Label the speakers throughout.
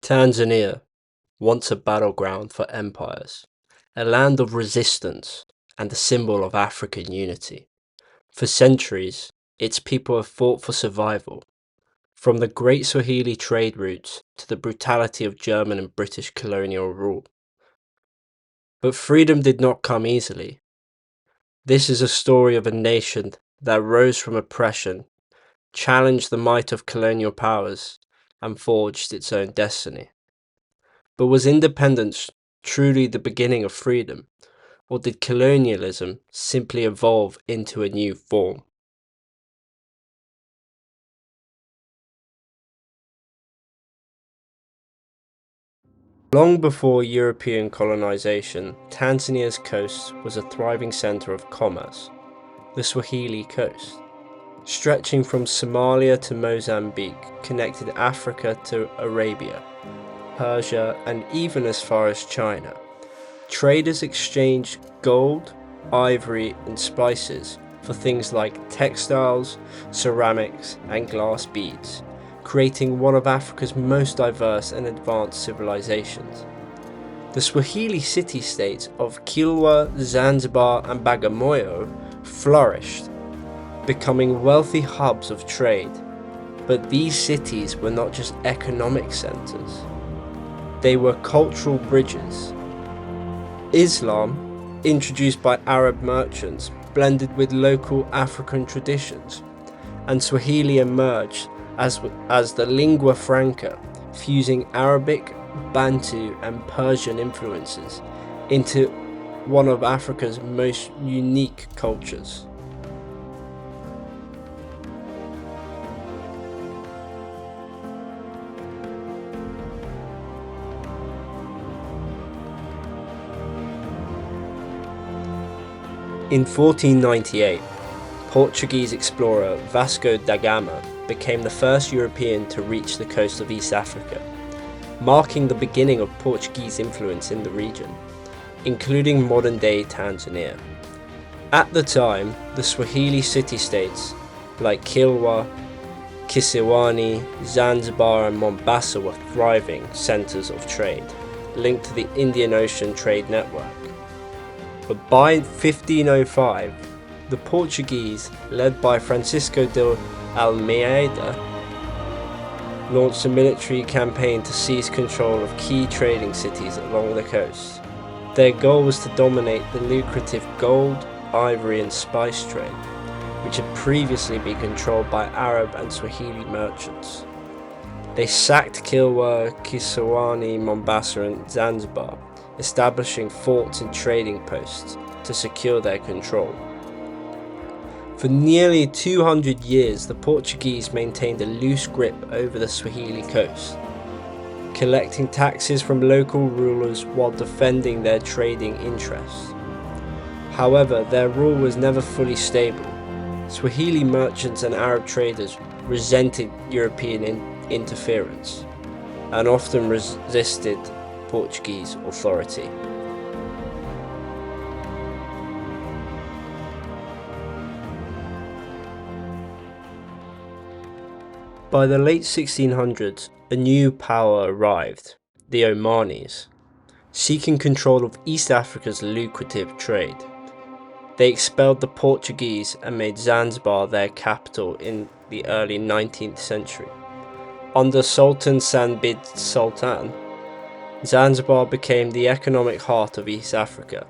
Speaker 1: Tanzania, once a battleground for empires, a land of resistance and a symbol of African unity. For centuries, its people have fought for survival, from the great Swahili trade routes to the brutality of German and British colonial rule. But freedom did not come easily. This is a story of a nation that rose from oppression, challenged the might of colonial powers, and forged its own destiny. But was independence truly the beginning of freedom, or did colonialism simply evolve into a new form? Long before European colonization, Tanzania's coast was a thriving center of commerce, the Swahili Coast. Stretching from Somalia to Mozambique, connected Africa to Arabia, Persia, and even as far as China. Traders exchanged gold, ivory, and spices for things like textiles, ceramics, and glass beads, creating one of Africa's most diverse and advanced civilizations. The Swahili city-states of Kilwa, Zanzibar, and Bagamoyo flourished, becoming wealthy hubs of trade. But these cities were not just economic centers. They were cultural bridges. Islam, introduced by Arab merchants, blended with local African traditions, and Swahili emerged as the lingua franca, fusing Arabic, Bantu, and Persian influences into one of Africa's most unique cultures. In 1498, Portuguese explorer Vasco da Gama became the first European to reach the coast of East Africa, marking the beginning of Portuguese influence in the region, including modern-day Tanzania. At the time, the Swahili city-states like Kilwa, Kisiwani, Zanzibar, and Mombasa were thriving centers of trade, linked to the Indian Ocean trade network. But by 1505, the Portuguese, led by Francisco de Almeida, launched a military campaign to seize control of key trading cities along the coast. Their goal was to dominate the lucrative gold, ivory, and spice trade, which had previously been controlled by Arab and Swahili merchants. They sacked Kilwa, Kisiwani, Mombasa, and Zanzibar, establishing forts and trading posts to secure their control. For nearly 200 years, the Portuguese maintained a loose grip over the Swahili coast, collecting taxes from local rulers while defending their trading interests. However, their rule was never fully stable. Swahili merchants and Arab traders resented European interference and often resisted Portuguese authority. By the late 1600s, a new power arrived, the Omanis, seeking control of East Africa's lucrative trade. They expelled the Portuguese and made Zanzibar their capital in the early 19th century. Under Sultan Sanbid Sultan, Zanzibar became the economic heart of East Africa,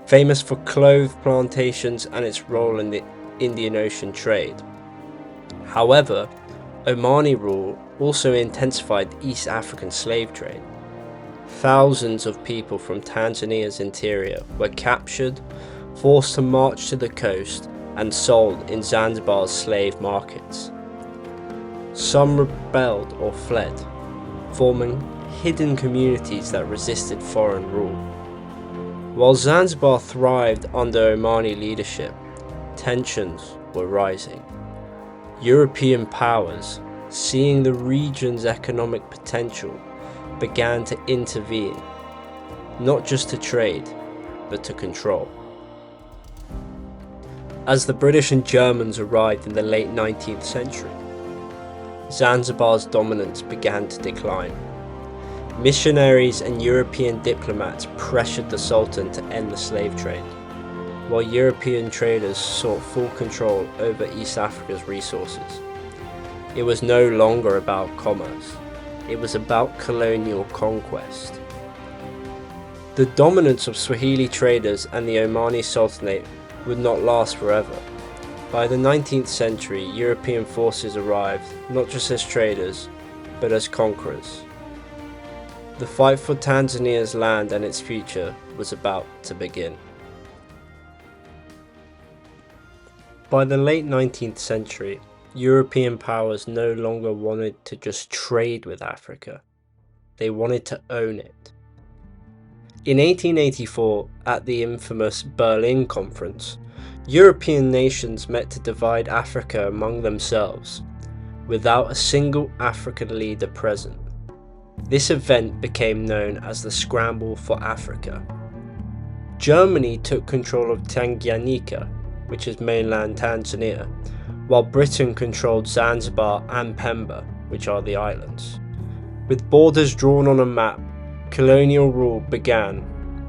Speaker 1: famous for clove plantations and its role in the Indian Ocean trade. However, Omani rule also intensified the East African slave trade. Thousands of people from Tanzania's interior were captured, forced to march to the coast, and sold in Zanzibar's slave markets. Some rebelled or fled, forming hidden communities that resisted foreign rule. While Zanzibar thrived under Omani leadership, tensions were rising. European powers, seeing the region's economic potential, began to intervene, not just to trade, but to control. As the British and Germans arrived in the late 19th century, Zanzibar's dominance began to decline. Missionaries and European diplomats pressured the Sultan to end the slave trade, while European traders sought full control over East Africa's resources. It was no longer about commerce, it was about colonial conquest. The dominance of Swahili traders and the Omani Sultanate would not last forever. By the 19th century, European forces arrived not just as traders, but as conquerors. The fight for Tanzania's land and its future was about to begin. By the late 19th century, European powers no longer wanted to just trade with Africa, they wanted to own it. In 1884, at the infamous Berlin Conference, European nations met to divide Africa among themselves, without a single African leader present. This event became known as the Scramble for Africa. Germany took control of Tanganyika, which is mainland Tanzania, while Britain controlled Zanzibar and Pemba, which are the islands. With borders drawn on a map, colonial rule began,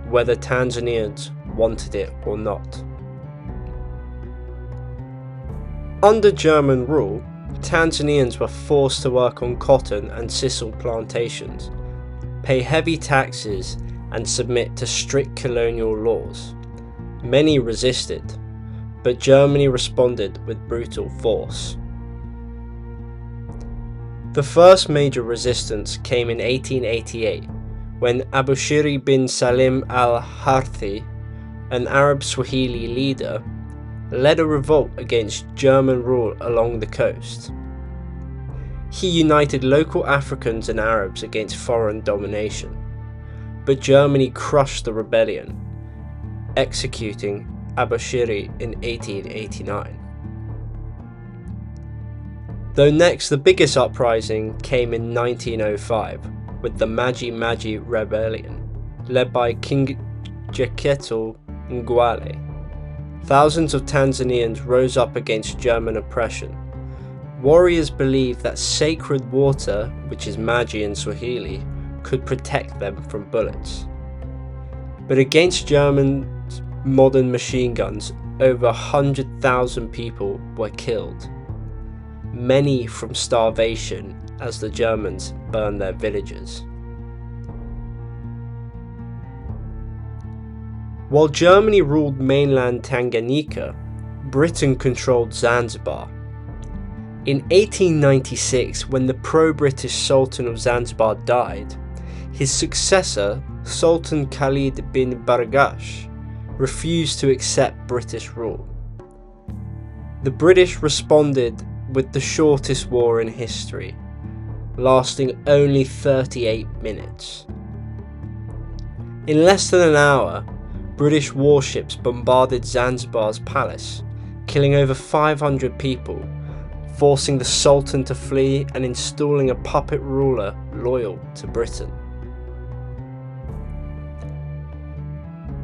Speaker 1: whether Tanzanians wanted it or not. Under German rule, Tanzanians were forced to work on cotton and sisal plantations, pay heavy taxes, and submit to strict colonial laws. Many resisted, but Germany responded with brutal force. The first major resistance came in 1888, when Abushiri bin Salim al-Harthi, an Arab Swahili leader, led a revolt against German rule along the coast. He united local Africans and Arabs against foreign domination, but Germany crushed the rebellion, executing Abushiri in 1889. Though next, the biggest uprising came in 1905 with the Maji Maji Rebellion, led by King Jeketel Ngwale. Thousands of Tanzanians rose up against German oppression. Warriors believed that sacred water, which is Maji in Swahili, could protect them from bullets. But against Germans' modern machine guns, over 100,000 people were killed, many from starvation as the Germans burned their villages. While Germany ruled mainland Tanganyika, Britain controlled Zanzibar. In 1896, when the pro-British Sultan of Zanzibar died, his successor, Sultan Khalid bin Bargash, refused to accept British rule. The British responded with the shortest war in history, lasting only 38 minutes. In less than an hour, British warships bombarded Zanzibar's palace, killing over 500 people, forcing the Sultan to flee and installing a puppet ruler loyal to Britain.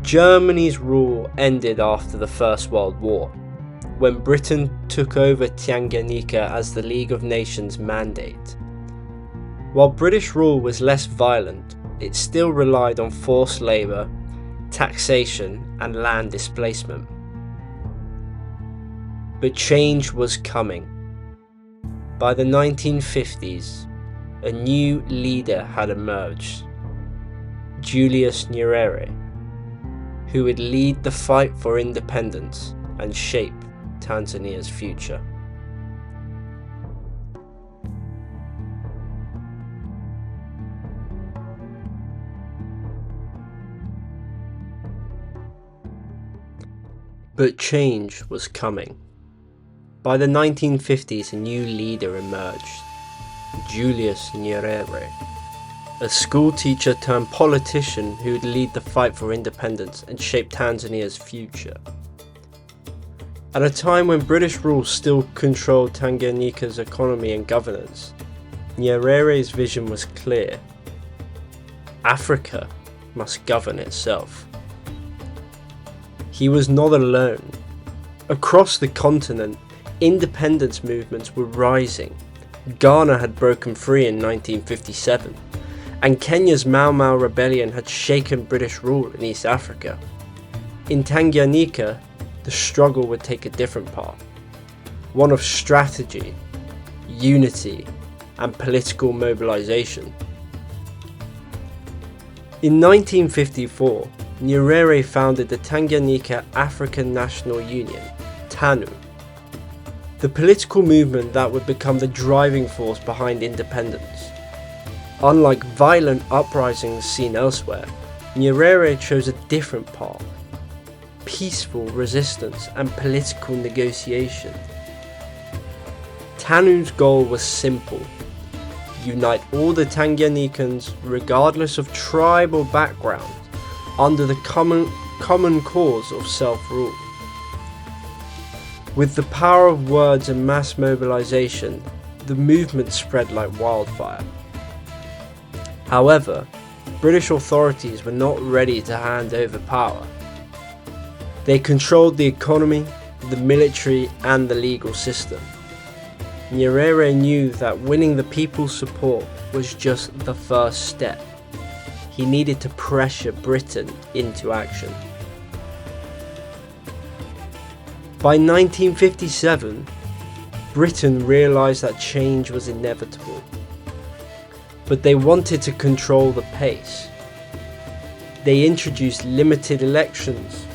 Speaker 1: Germany's rule ended after the First World War, when Britain took over Tanganyika as the League of Nations mandate. While British rule was less violent, it still relied on forced labour, taxation and land displacement. But change was coming. By the 1950s, a new leader had emerged, Julius Nyerere, who would lead the fight for independence and shape Tanzania's future. But change was coming. By the 1950s, a new leader emerged, Julius Nyerere, a school teacher turned politician who would lead the fight for independence and shape Tanzania's future. At a time when British rule still controlled Tanganyika's economy and governance, Nyerere's vision was clear. Africa must govern itself. He was not alone. Across the continent, independence movements were rising. Ghana had broken free in 1957, and Kenya's Mau Mau rebellion had shaken British rule in East Africa. In Tanganyika, the struggle would take a different path, one of strategy, unity, and political mobilization. In 1954, Nyerere founded the Tanganyika African National Union, TANU, the political movement that would become the driving force behind independence. Unlike violent uprisings seen elsewhere, Nyerere chose a different path: peaceful resistance and political negotiation. TANU's goal was simple: unite all the Tanganyikans, regardless of tribe or background, under the common cause of self-rule. With the power of words and mass mobilization, the movement spread like wildfire. However, British authorities were not ready to hand over power. They controlled the economy, the military, and the legal system. Nyerere knew that winning the people's support was just the first step. He needed to pressure Britain into action. By 1957, Britain realised that change was inevitable, but they wanted to control the pace. They introduced limited elections,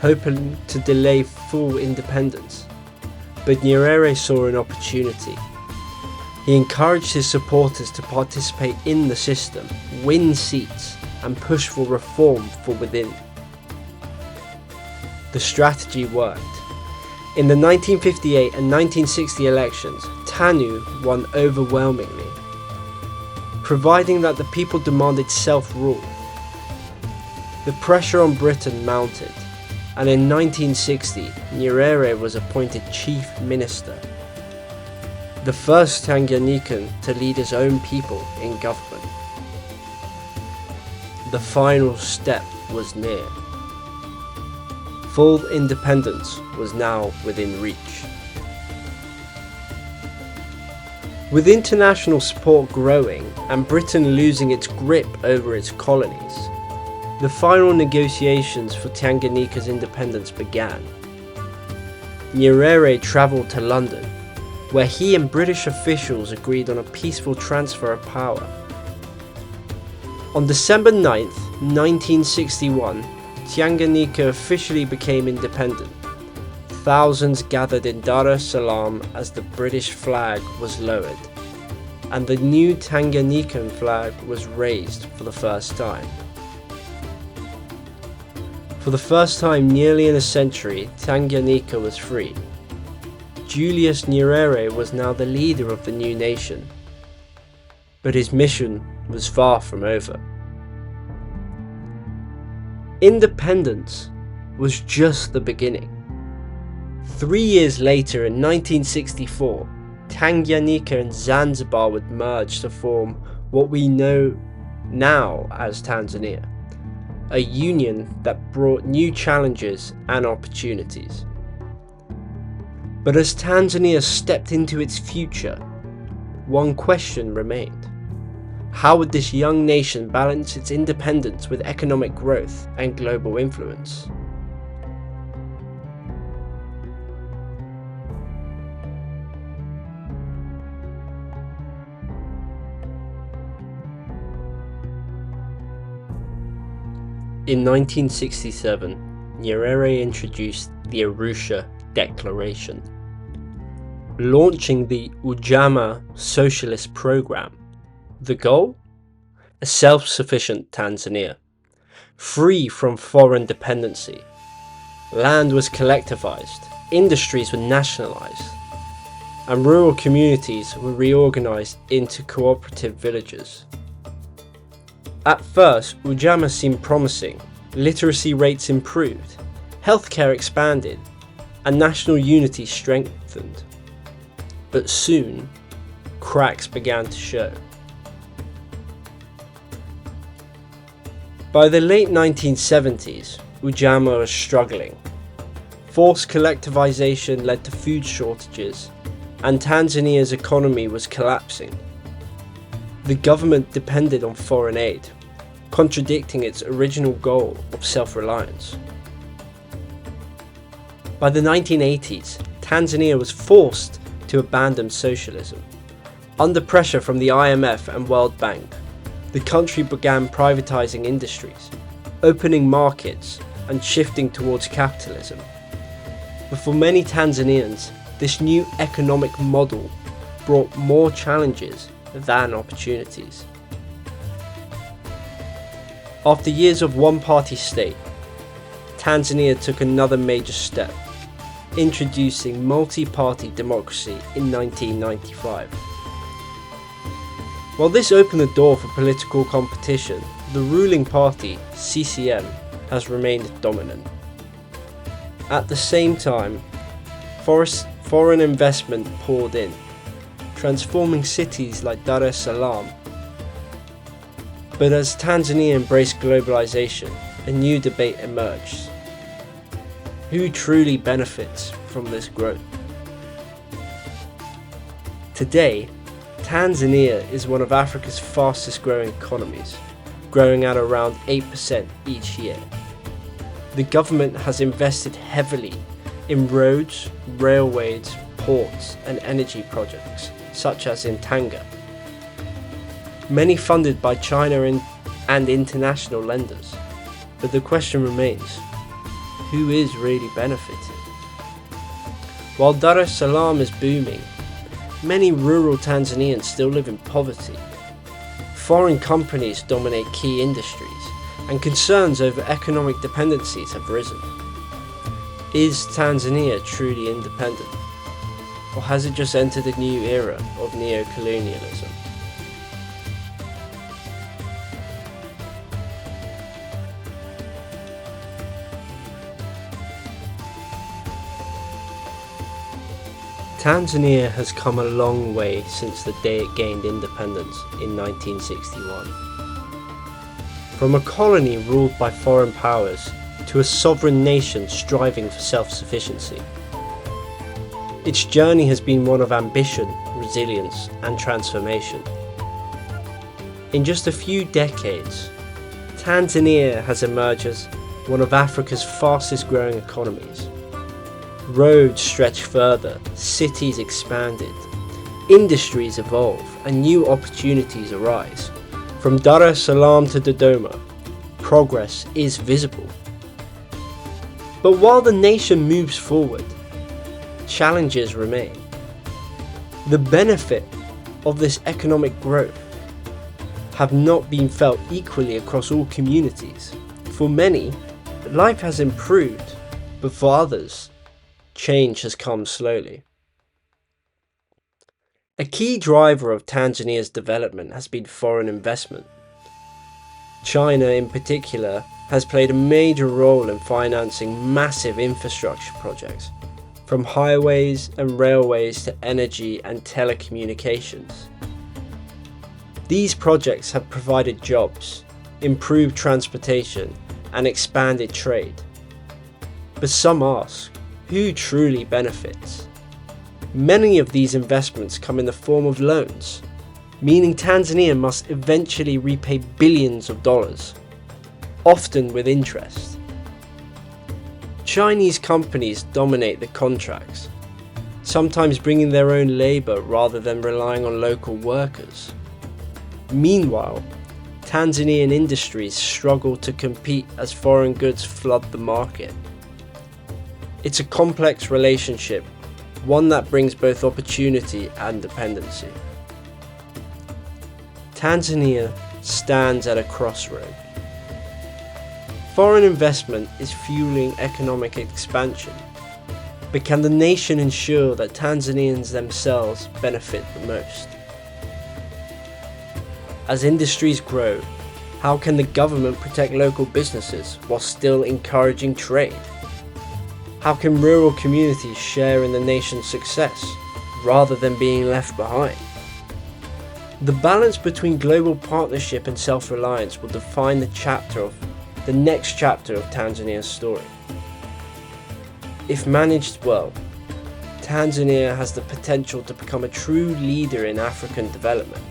Speaker 1: hoping to delay full independence, but Nyerere saw an opportunity. He encouraged his supporters to participate in the system, win seats, and push for reform from within. The strategy worked. In the 1958 and 1960 elections, TANU won overwhelmingly, providing that the people demanded self-rule. The pressure on Britain mounted, and in 1960, Nyerere was appointed Chief Minister, the first Tanganyikan to lead his own people in government. The final step was near. Full independence was now within reach. With international support growing and Britain losing its grip over its colonies, the final negotiations for Tanganyika's independence began. Nyerere travelled to London, where he and British officials agreed on a peaceful transfer of power. On December 9th, 1961, Tanganyika officially became independent. Thousands gathered in Dar es Salaam as the British flag was lowered, and the new Tanganyikan flag was raised for the first time. For the first time nearly in a century, Tanganyika was free. Julius Nyerere was now the leader of the new nation, but his mission was far from over. Independence was just the beginning. 3 years later, in 1964, Tanganyika and Zanzibar would merge to form what we know now as Tanzania, a union that brought new challenges and opportunities. But as Tanzania stepped into its future, one question remained. How would this young nation balance its independence with economic growth and global influence? In 1967, Nyerere introduced the Arusha Declaration, launching the Ujamaa socialist program. The goal? A self-sufficient Tanzania, free from foreign dependency. Land was collectivized, industries were nationalized, and rural communities were reorganized into cooperative villages. At first, Ujamaa seemed promising. Literacy rates improved, healthcare expanded, and national unity strengthened. But soon, cracks began to show. By the late 1970s, Ujamaa was struggling. Forced collectivization led to food shortages, and Tanzania's economy was collapsing. The government depended on foreign aid, contradicting its original goal of self-reliance. By the 1980s, Tanzania was forced to abandon socialism. Under pressure from the IMF and World Bank, the country began privatizing industries, opening markets, and shifting towards capitalism. But for many Tanzanians, this new economic model brought more challenges than opportunities. After years of one-party state, Tanzania took another major step, introducing multi-party democracy in 1995. While this opened the door for political competition, the ruling party, CCM, has remained dominant. At the same time, foreign investment poured in, transforming cities like Dar es Salaam. But as Tanzania embraced globalization, a new debate emerged. Who truly benefits from this growth? Today, Tanzania is one of Africa's fastest growing economies, growing at around 8% each year. The government has invested heavily in roads, railways, ports and energy projects, such as in Tanga. Many funded by China and international lenders. But the question remains, who is really benefiting? While Dar es Salaam is booming, many rural Tanzanians still live in poverty. Foreign companies dominate key industries, and concerns over economic dependencies have risen. Is Tanzania truly independent? Or has it just entered a new era of neo-colonialism? Tanzania has come a long way since the day it gained independence in 1961. From a colony ruled by foreign powers to a sovereign nation striving for self-sufficiency. Its journey has been one of ambition, resilience, and transformation. In just a few decades, Tanzania has emerged as one of Africa's fastest growing economies. Roads stretch further, cities expanded, industries evolve, and new opportunities arise. From Dar es Salaam to Dodoma, progress is visible. But while the nation moves forward, challenges remain. The benefit of this economic growth have not been felt equally across all communities. For many, life has improved, but for others, change has come slowly. A key driver of Tanzania's development has been foreign investment. China in particular has played a major role in financing massive infrastructure projects, from highways and railways to energy and telecommunications. These projects have provided jobs, improved transportation, and expanded trade. But some ask, who truly benefits? Many of these investments come in the form of loans, meaning Tanzania must eventually repay billions of dollars, often with interest. Chinese companies dominate the contracts, sometimes bringing their own labour rather than relying on local workers. Meanwhile, Tanzanian industries struggle to compete as foreign goods flood the market. It's a complex relationship, one that brings both opportunity and dependency. Tanzania stands at a crossroad. Foreign investment is fueling economic expansion, but can the nation ensure that Tanzanians themselves benefit the most? As industries grow, how can the government protect local businesses while still encouraging trade? How can rural communities share in the nation's success rather than being left behind? The balance between global partnership and self-reliance will define the next chapter of Tanzania's story. If managed well, Tanzania has the potential to become a true leader in African development,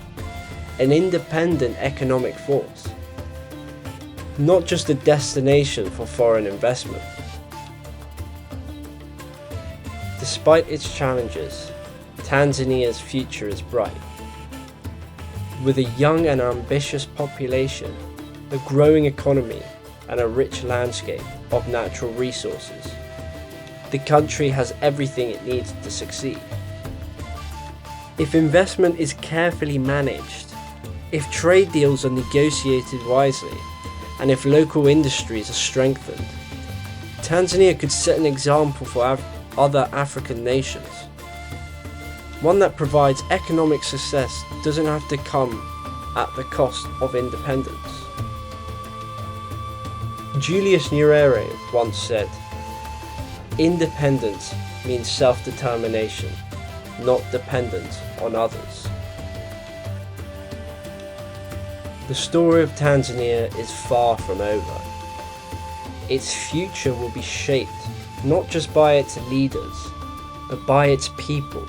Speaker 1: an independent economic force, not just a destination for foreign investment. Despite its challenges, Tanzania's future is bright. With a young and ambitious population, a growing economy, and a rich landscape of natural resources, the country has everything it needs to succeed. If investment is carefully managed, if trade deals are negotiated wisely, and if local industries are strengthened, Tanzania could set an example for other African nations. One that provides economic success doesn't have to come at the cost of independence. Julius Nyerere once said, "Independence means self-determination, not dependence on others." The story of Tanzania is far from over. Its future will be shaped not just by its leaders, but by its people.